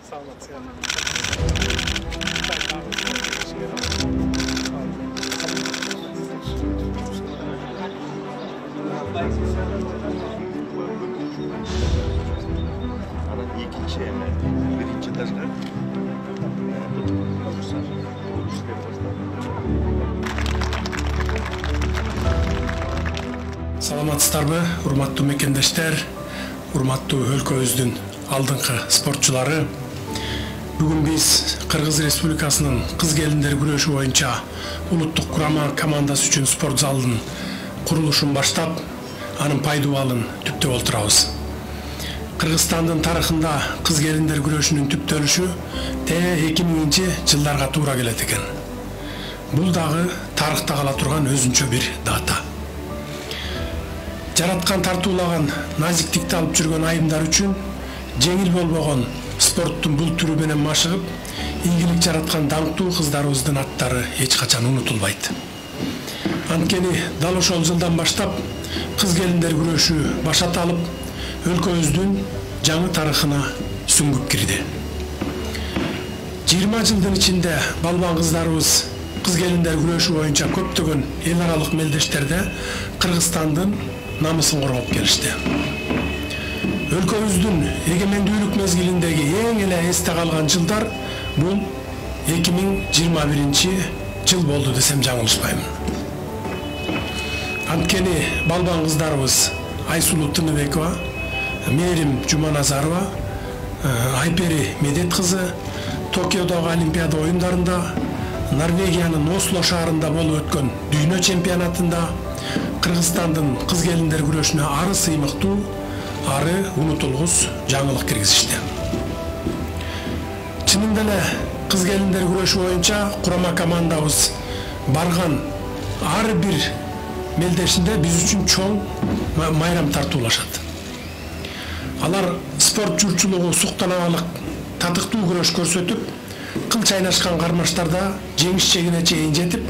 İkinci emer, birinci etajda. Саламатсыздарбы, урматтуу мекендештер, урматтуу өлкөбүздүн алдыңкы спортчулары. Бүгүн биз Кыргыз Республикасынын кыз келиндер күрөшү боюнча улуттук курама командасы үчүн спорт залдын курулушун баштап, анын пайдубалын түптөп отурабыз. Кыргызстандын тарыхында кыз келиндер күрөшүнүн түптөлүшү 2000-жылдарга туура келет экен. Бул дагы тарыхта кала турган өзүнчө бир дата. Жараткан тартуулаган назиктикти алып жүргөн айымдар үчүн жеңил болбогон спорттун бул түрү менен машыгып, ийгилик жараткан даңктуу кыздарыбыздын аттары эч качан унутулбайт. Анткени дал ошол жылдан баштап кыз келиндер күрөшү башат алып, өлкөбүздүн жаңы тарыхына сүңгүп кирди. 20 жылдын ичинде балбан кыздарыбыз кыз келиндер күрөшү боюнча көптөгөн эл аралык мелдештерде Кыргызстандын намысын коргоп келишти. Өлкөбүздүн эгемендүүлүк мезгилиндеги эң эле эсте калган жылдар бул 2021 жыл болду десем жаңылышпайм. Анткени балбан кыздарыбыз Айсулуу Тыныбекова, Мерим Жуманазарова, Айпери Медет кызы Токиодогу Олимпиада оюндарында, Норвегиянын Осло шаарында болуп өткөн дүйнө чемпионатында Кыргызстандын кыз келиндер күрөшүнө ары сыймыктуу, ары унутулгус жаңылык киргизишти. Чынында эле кыз келиндер күрөшү боюнча курама командабыз барган ар бир мелдешинде биз үчүн чоң майрам тартуулашат. Алар спорт журчулугу суктанабалык татыктуу күрөш көрсөтүп, кыл чайнашкан кармаштарда жеңиш чегине чейин жетип,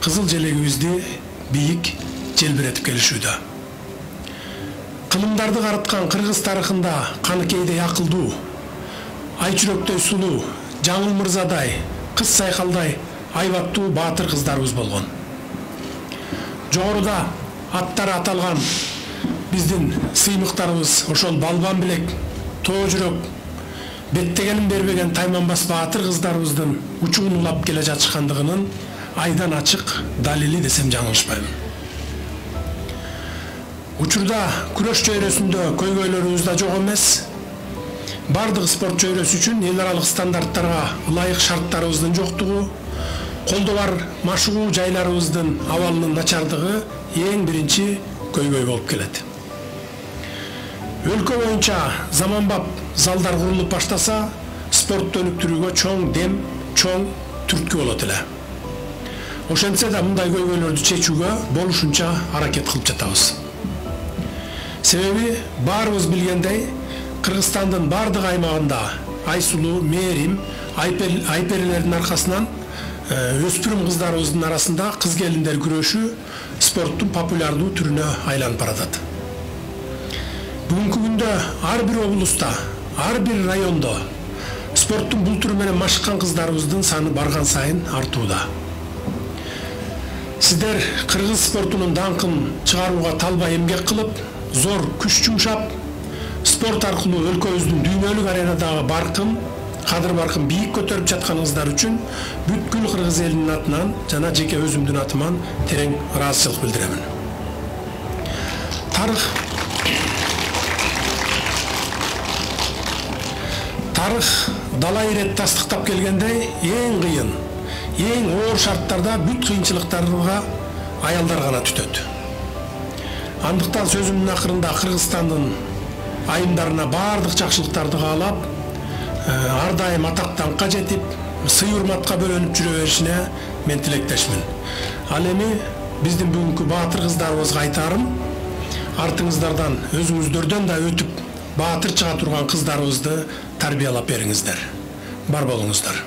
кызыл желегибизди бийик желбиретип келишүүдө. Кылымдарды карыткан кыргыз тарыхында каныкейдей акылдуу, айчүрөктөй сулуу, жаңыл мырзадай, кыз сайкалдай айбаттуу баатыр кыздарыбыз болгон. Жогоруда аттары аталган биздин сыймыктарыбыз ошол балбан билек, тоо жүрөк, беттегенин бербеген тайманбас баатыр кыздарыбыздын учугун улап келе жатышкандыгынын айдан ачык далили десем жаңылышпайм. Учурда күрөш чөйрөсүндө көйгөйлөрүбүз да жок эмес. Бардык спорт чөйрөсү үчүн эл аралык стандарттарга ылайык шарттарыбыздын жоктугу, колдо бар машыгуу жайларыбыздын абалынын начардыгы эң биринчи көйгөй болуп келет. Өлкө боюнча заманбап залдар курулуп баштаса, спортты өнүктүрүүгө чоң дем, чоң түрткү болот эле. Ошентсе да мындай көйгөйлөрдү чечүүгө болушунча аракет кылып жатабыз. Себеби баарыбыз билгендей, Кыргызстандын бардык аймагында Айсулуу, Мерим, Айперилердин аркасынан өспүрүм кыздарыбыздын арасында кыз келиндер күрөшү спорттун популярдуу түрүнө айланып баратат. Бүгүнкү күндө ар бир облуста, ар бир райондо спорттун бул түрү менен машыккан кыздарыбыздын саны барган сайын артууда. Сиздер кыргыз спортунун даңкын чыгарууга талбай эмгек кылып, зор күч жумшап, спорт аркылуу өлкөбүздүн дүйнөлүк аренадагы баркын, кадыр баркын бийик көтөрүп жатканыңыздар үчүн бүткүл кыргыз элинин атынан жана жеке өзүмдүн атыман терең ыраазычылык билдиремин. Тарых дала ирет тастыктап келгендей, эң кыйын, эң оор шарттарда бүт кыйынчылыктарга аялдар гана түтөт. Андыктан сөзүмдүн акырында Кыргызстандын айымдарына бардык жакшылыктарды каалап, ар дайым атак даңкка жетип, сый урматка бөлөнүп жүрө беришине мен тилектешмин. Ал эми биздин бүгүнкү баатыр кыздарыбызга айтарым, артыңыздардан өзүңүздөрдөн да өтүп баатыр чыга турган кыздарыбызды тарбиялап бериңиздер. Бар болуңуздар.